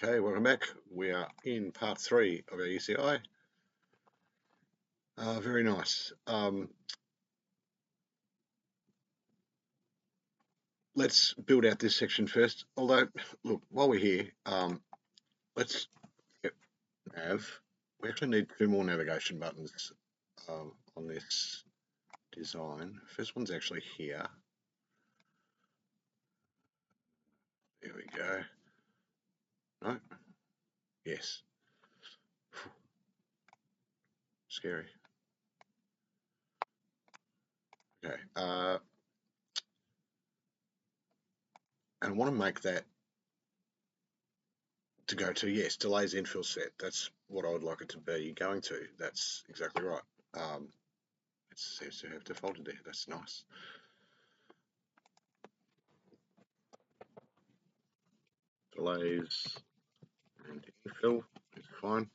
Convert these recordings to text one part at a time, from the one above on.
Okay, welcome back. We are in part 3 of our UCI. Very nice. Let's build out this section first. Although, look, while we're here, let's get nav. We actually need 2 more navigation buttons on this design. First one's actually here. There we go. No? Yes. Scary. Okay. And I want to make that to go to, yes, delays infill set. That's what I would like it to be going to. That's exactly right. It seems to have defaulted there. That's nice. Delays and infill is fine.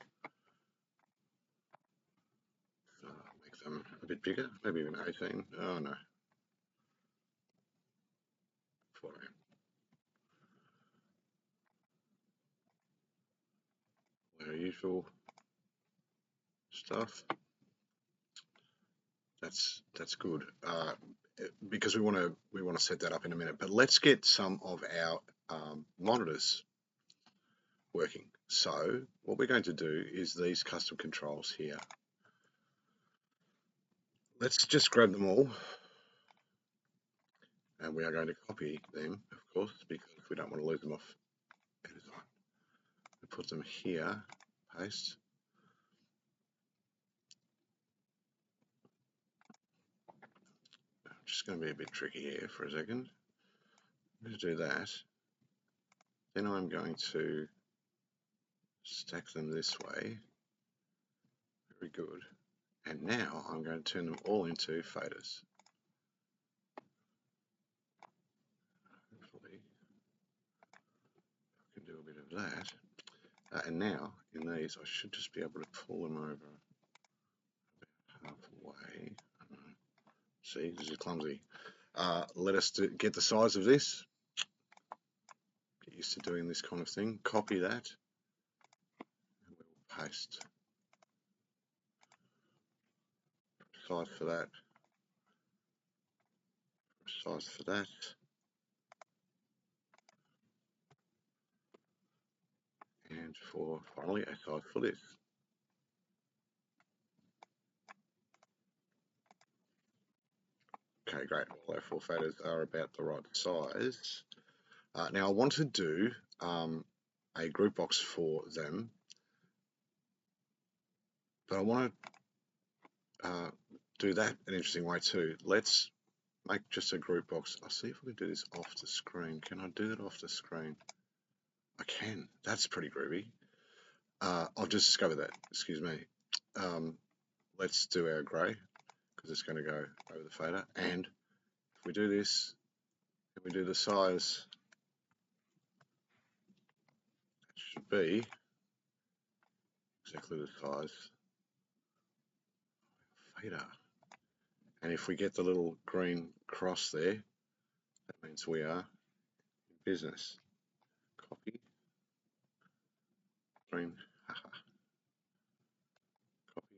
Make them a bit bigger, maybe even 18. Oh no. 14. Our usual stuff. That's good. Because we want to set that up in a minute. But let's get some of our monitors working. So what we're going to do is these custom controls here. Let's just grab them all, and we are going to copy them, of course, because we don't want to lose them off our design. We put them here, paste. Just going to be a bit tricky here for a second. I'm going to do that. Then I'm going to stack them this way. Very good. And now I'm going to turn them all into faders. Hopefully I can do a bit of that. And now in these I should just be able to pull them over about halfway. See, this is clumsy. Let us get the size of this. Get used to doing this kind of thing. Copy that. And we'll paste. Size for that. Size for that. And for finally a size for this. Okay, great. All our 4 faders are about the right size. Now I want to do a group box for them, but I want to do that an interesting way too. Let's make just a group box. I'll see if we can do this off the screen. Can I do it off the screen? I can. That's pretty groovy. I've just discovered that. Excuse me. Let's do our grey because it's going to go over the fader. And if we do this, and we do the size, it should be exactly the size fader. And if we get the little green cross there, that means we are in business. Copy, green, haha. Copy,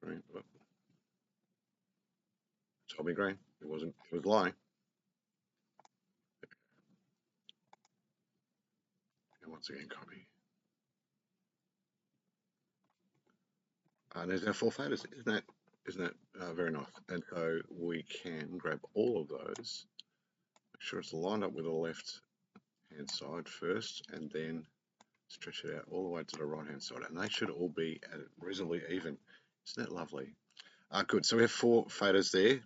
green, whoop. Told me green, it wasn't, it was lying. And once again, copy. And there's our 4 faders, isn't that very nice? And so we can grab all of those, make sure it's lined up with the left hand side first, and then stretch it out all the way to the right hand side, and they should all be reasonably even. Isn't that lovely? Good, so we have 4 faders there,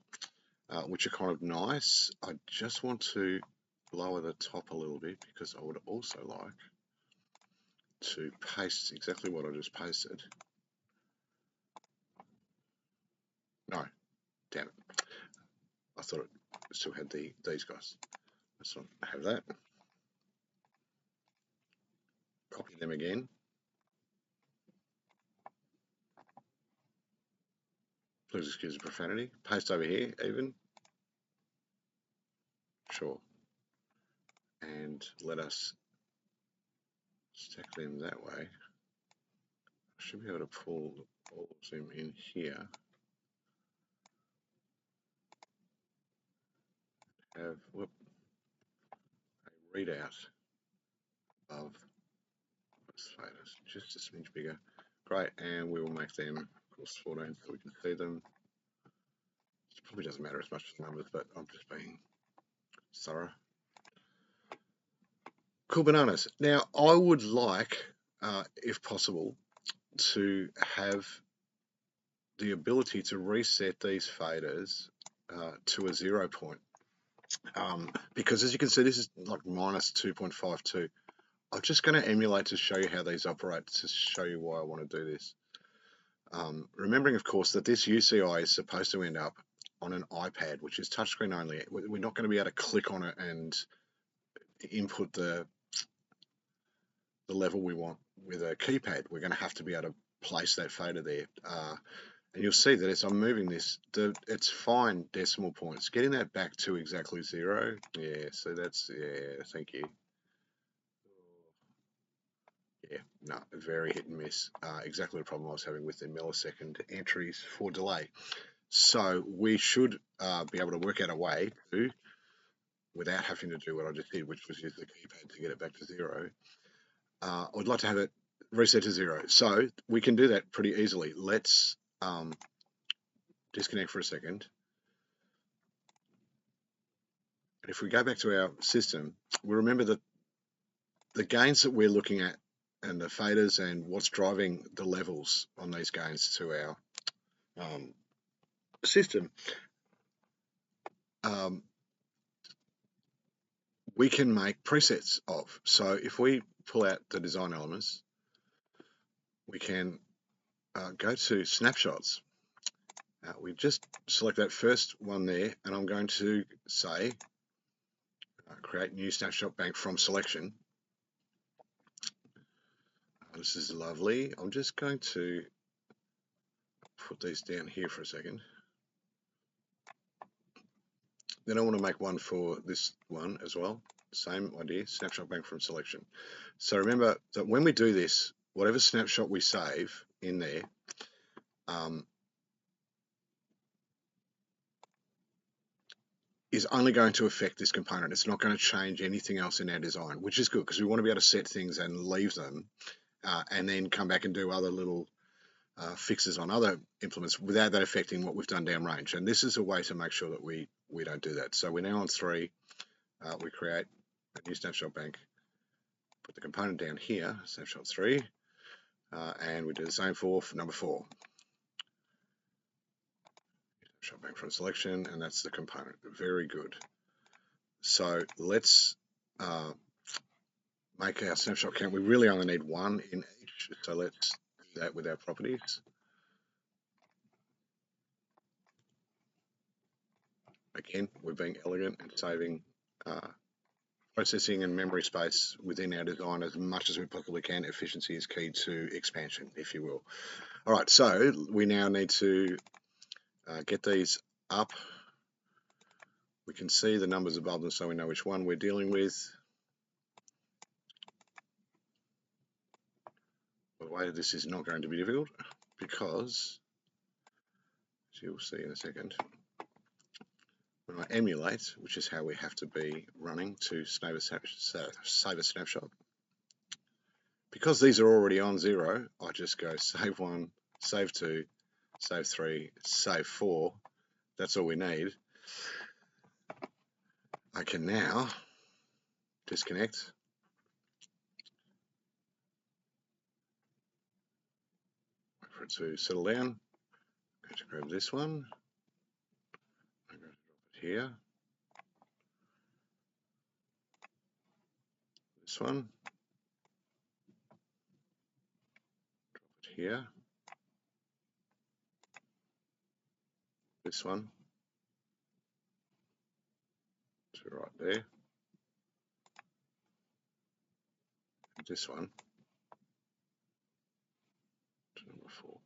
which are kind of nice. I just want to lower the top a little bit because I would also like to paste exactly what I just pasted. No, damn it. I thought it still had these guys. Let's not have that. Copy them again. Please excuse the profanity. Paste over here, even. Sure. And let us stack them that way. I should be able to pull all of them in here. Have a readout of those faders, just a smidge bigger. Great, and we will make them, of course, 14 so we can see them. It probably doesn't matter as much as numbers, but I'm just being thorough. Cool bananas. Now, I would like, if possible, to have the ability to reset these faders to a 0 point. Because as you can see, this is like minus 2.52. I'm just going to emulate to show you how these operate, to show you why I want to do this. Remembering, of course, that this UCI is supposed to end up on an iPad, which is touchscreen only. We're not going to be able to click on it and input the level we want with a keypad. We're going to have to be able to place that fader there. And you'll see that as I'm moving this, it's fine decimal points. Getting that back to exactly 0. Yeah, so that's, yeah, thank you. Yeah, no, very hit and miss. Exactly the problem I was having with the millisecond entries for delay. So we should be able to work out a way to, without having to do what I just did, which was use the keypad to get it back to 0. I would like to have it reset to 0. So we can do that pretty easily. Let's disconnect for a second. And if we go back to our system, we remember that the gains that we're looking at and the faders and what's driving the levels on these gains to our system, we can make presets of. So if we pull out the design elements, we can go to snapshots. We just select that first one there, and I'm going to say create new snapshot bank from selection. This is lovely. I'm just going to put these down here for a second. Then I want to make one for this one as well. Same idea, snapshot bank from selection. So remember that when we do this, whatever snapshot we save in there, is only going to affect this component. It's not going to change anything else in our design, which is good because we want to be able to set things and leave them and then come back and do other little fixes on other implements without that affecting what we've done downrange. And this is a way to make sure that we don't do that. So we're now on 3. We create a new snapshot bank, put the component down here, snapshot 3, and we do the same for number 4. Snapshot bank from selection, and that's the component. Very good. So let's make our snapshot count. We really only need 1 in each, so let's do that with our properties. Again, we're being elegant and saving processing and memory space within our design as much as we possibly can. Efficiency is key to expansion, if you will. All right, so we now need to get these up. We can see the numbers above them so we know which one we're dealing with. By the way, this is not going to be difficult because, as you'll see in a second, when I emulate, which is how we have to be running to save a snapshot, because these are already on 0, I just go save 1, save 2, save 3, save 4. That's all we need. I can now disconnect. Wait for it to settle down. I'm going to grab this one. I'm going to drop it here. This one. Drop it here. This one. To right there. And this one. To number 4.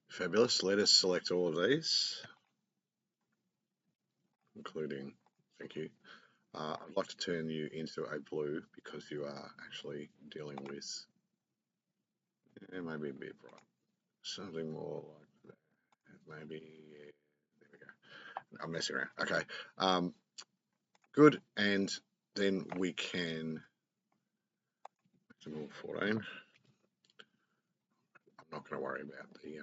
Fabulous. Let us select all of these, including, thank you, I'd like to turn you into a blue because you are actually dealing with, maybe a bit bright, something more like that. Maybe, yeah, there we go. I'm messing around. Okay, good, and then we can make them all 14. I'm not going to worry about the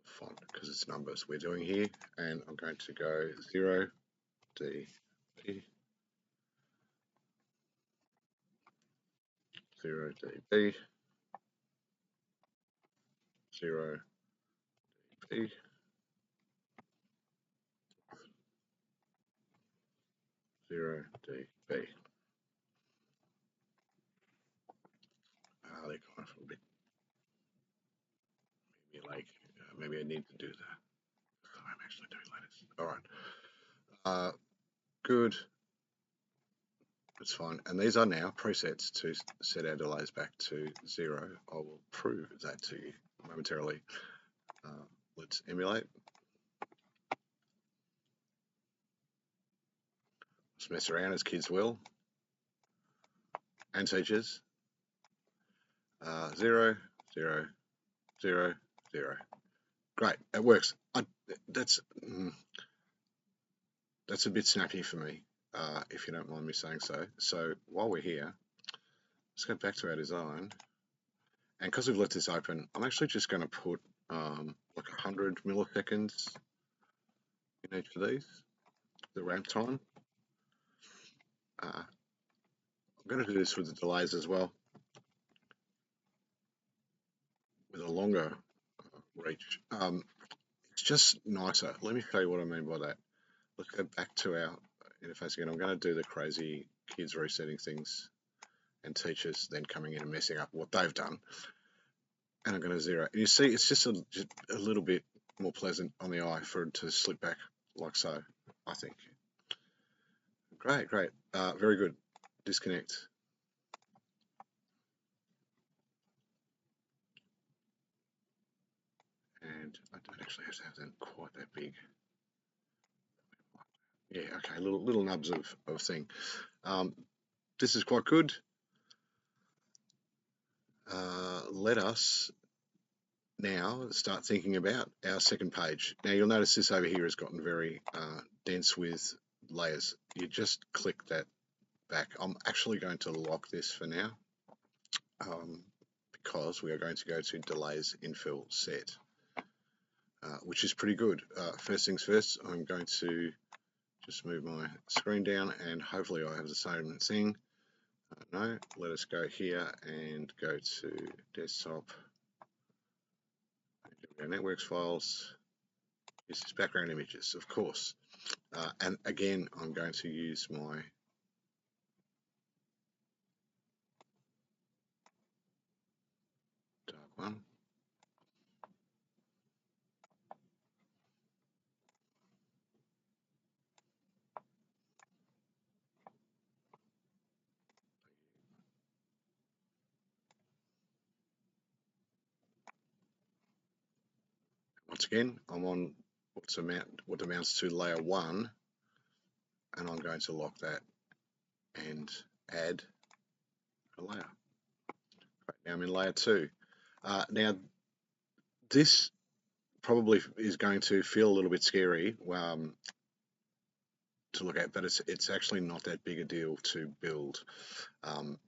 font because it's numbers we're doing here, and I'm going to go 0 D B 0 D B 0 D B 0 D B. They're kind of a bit, maybe like, maybe I need to do that. I'm actually doing letters. All right. Good. That's fine. And these are now presets to set our delays back to 0. I will prove that to you momentarily. Let's emulate. Let's mess around as kids will. And teachers. 0, 0, 0, 0. Great, it works. That's a bit snappy for me, if you don't mind me saying so. So while we're here, let's go back to our design. And because we've left this open, I'm actually just going to put like 100 milliseconds in each of these, the ramp time. I'm going to do this with the delays as well, with a longer reach. It's just nicer. Let me show you what I mean by that. Let's go back to our interface again. I'm going to do the crazy kids resetting things and teachers then coming in and messing up what they've done. And I'm going to 0. And you see, it's just a little bit more pleasant on the eye for it to slip back like so, I think. Great, great. Very good. Disconnect. And I don't actually have to have them quite that big. Yeah, okay, little nubs of thing. This is quite good. Let us now start thinking about our second page. Now you'll notice this over here has gotten very dense with layers. You just click that back. I'm actually going to lock this for now because we are going to go to delays infill set, which is pretty good. First things first, I'm going to just move my screen down and hopefully I have the same thing. No, let us go here and go to desktop, our networks files. This is background images, of course. And again, I'm going to use my dark one. Once again, I'm on what amounts to layer 1, and I'm going to lock that and add a layer. Right, now I'm in layer 2. Now this probably is going to feel a little bit scary to look at, but it's actually not that big a deal to build. I'm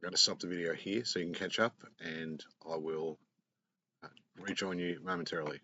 going to stop the video here so you can catch up, and I will rejoin you momentarily.